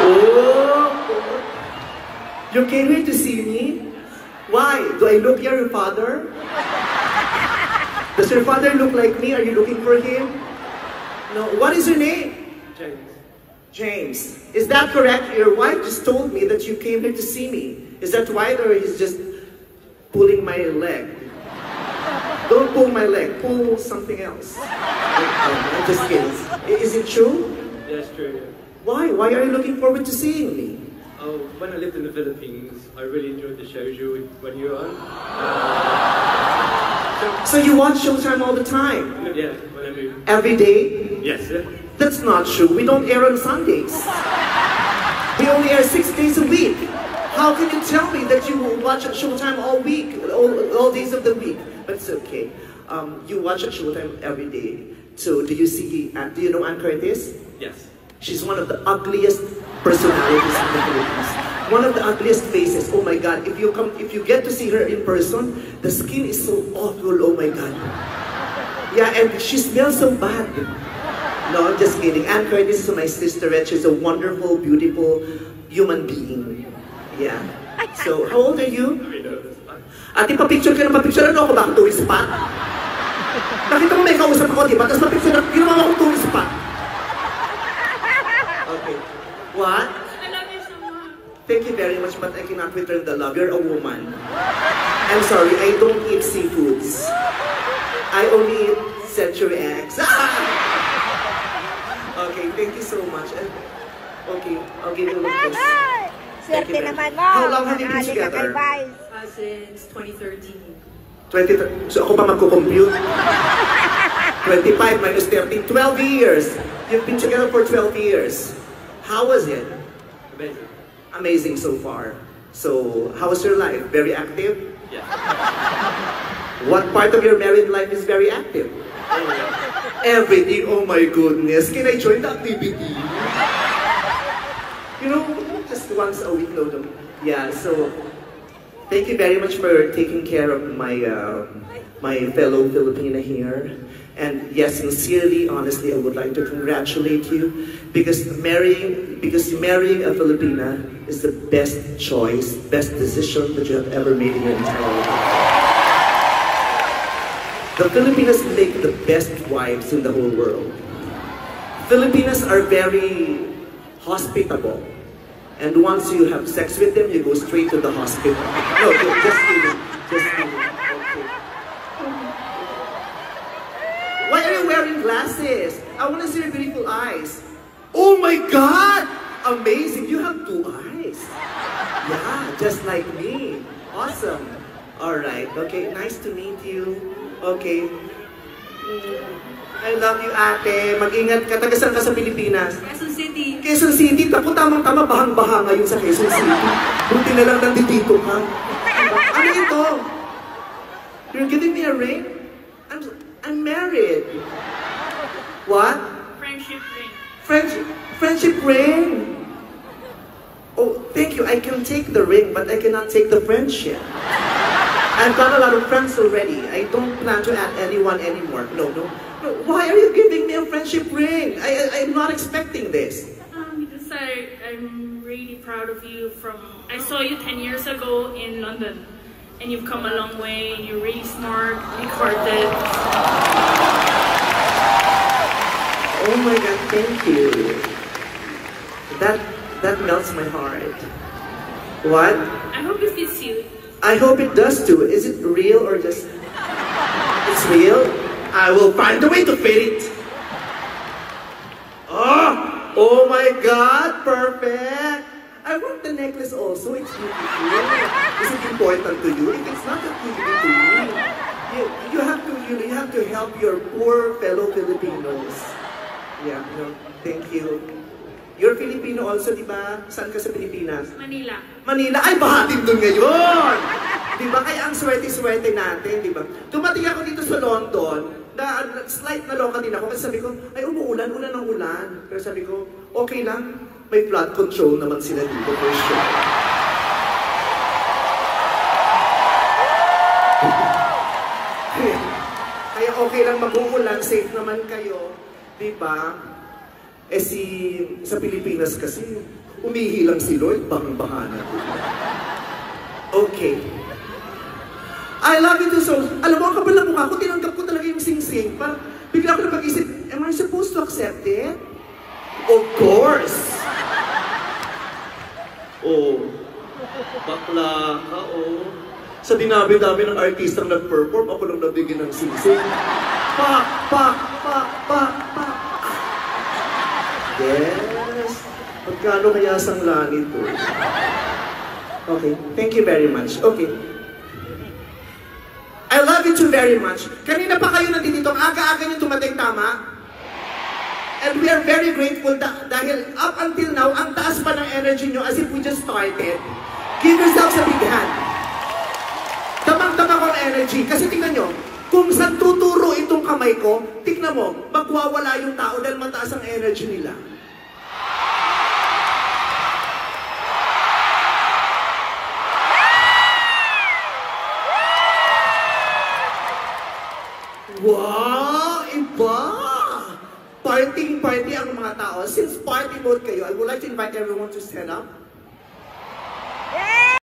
Oh, you came here to see me? Why? Do I look your father? Does your father look like me? Are you looking for him? No. What is your name? James. James. Is that correct? Your wife just told me that you came here to see me. Is that right, or he's just pulling my leg? Don't pull my leg. Pull something else. I'm just kidding. Is it true? Yeah, it's true. Yeah. Why? Why are you looking forward to seeing me? Oh, when I lived in the Philippines, I really enjoyed the shows when you were on. So you watch Showtime all the time? Yeah, when I moved. Every day? Yes. That's not true. We don't air on Sundays. We only air 6 days a week. How can you tell me that you watch Showtime all week, all days of the week? But it's okay. You watch Showtime every day. So do you know Ann Curtis? Yes. She's one of the ugliest personalities in the Philippines. One of the ugliest faces. Oh my God! If you get to see her in person, the skin is so awful. Oh my God! Yeah, and she smells so bad. No, I'm just kidding. Ann Curtis is my sister, and she's a wonderful, beautiful human being. Yeah. So, how old are you? Ate, pa-picture ka na pa-picture. Ano ako ba? Tourist spot? Nakita mo may kausap ako, di ba? Tapos pa-picture na, ginawa ako tourist spot. Okay. What? I love you so much. Thank you very much, but I cannot return the love. You're a woman. I'm sorry, I don't eat seafoods. I only eat century eggs. Okay, thank you so much. Okay, I'll give you a look this. Swerte naman mo. How long have you been together? Since 2013. 20, so ako pa magko-compute? 25 minus 13, 12 years. You've been together for 12 years. How was it? Amazing. Amazing so far. So, how was your life? Very active? Yeah. What part of your married life is very active? Everything. Oh my goodness. Can I join the activity? You know, just once a week. No. Yeah, so thank you very much for taking care of my my fellow Filipina here. And yes, sincerely, honestly, I would like to congratulate you because marrying a Filipina is the best choice, best decision that you have ever made in your entire life. The Filipinas make the best wives in the whole world. Filipinas are very hospitable. And once you have sex with them, you go straight to the hospital. No, just kidding. Just kidding. Okay. Why are you wearing glasses? I want to see your beautiful eyes. Oh my God! Amazing. You have 2 eyes. Yeah, just like me. Awesome. Alright. Okay, nice to meet you. Okay. I love you, ate. Mag-ingat ka. Taga-saan ka sa Pilipinas? Quezon City. Quezon City. Tapo tamang-tama, bahang-baha ngayon sa Quezon City. Buti na lang nandito ka. Ano ito? You're giving me a ring? I'm married. What? Friendship ring. Friendship ring. Oh, thank you. I can take the ring, but I cannot take the friendship. I've got a lot of friends already. I don't plan to add anyone anymore. No. Why are you giving me a friendship ring? I'm not expecting this. Because I'm really proud of you. I saw you 10 years ago in London, and you've come a long way. And you're really smart, big-hearted. Oh my God! Thank you. That melts my heart. What? I hope it fits you. I hope it does too. Is it real or just... It's real? I will find a way to fit it. Oh my God, perfect. I want the necklace also. It's beautiful. Is it important to you? If it's not important to you, you have to help your poor fellow Filipinos. Yeah, no, thank you. You're Filipino also, di ba? Saan ka sa Pilipinas? Manila. Manila? Ay, bahatin doon ngayon! Di ba? Kaya ang swerte-swerte natin, di ba? Tumating ako dito sa London, slight na loka din ako, kasi sabi ko, ay umuulan, ulan ng ulan. Pero sabi ko, okay lang, may flood control naman sila dito for sure. Kaya okay lang mag-uulan, safe naman kayo, di ba? Eh sa Pilipinas kasi, umihi lang si Lloyd, bang-baha na. Okay. I love you too so. Alam mo, ang kapal na mukha ko, tinanggap ko talaga yung sing-sing. Parang bigla ko na pag-isip, am I supposed to accept it? Of course! Oh, bakla ka, oh. Sa dinabi-dami ng artistang nag-perform, ako lang nabigyan ng sing-sing. Pa. Yes. Pagkano kaya sangla nito? Okay, thank you very much. Okay. I love you too very much. Kanina pa kayo nandito, ang aga-aga niyo tumating, tama? And we are very grateful dahil up until now, ang taas pa ng energy niyo as if we just started. Give yourselves a big hand. Tamang-tama ko ang energy. Kasi tingnan nyo, kung saan tuturo itong kamay ko, tingnan mo, magwawala yung tao dahil mataas ang energy nila. Wow! Iba! Party ang mga tao. Since party mode kayo, I would like to invite everyone to stand up.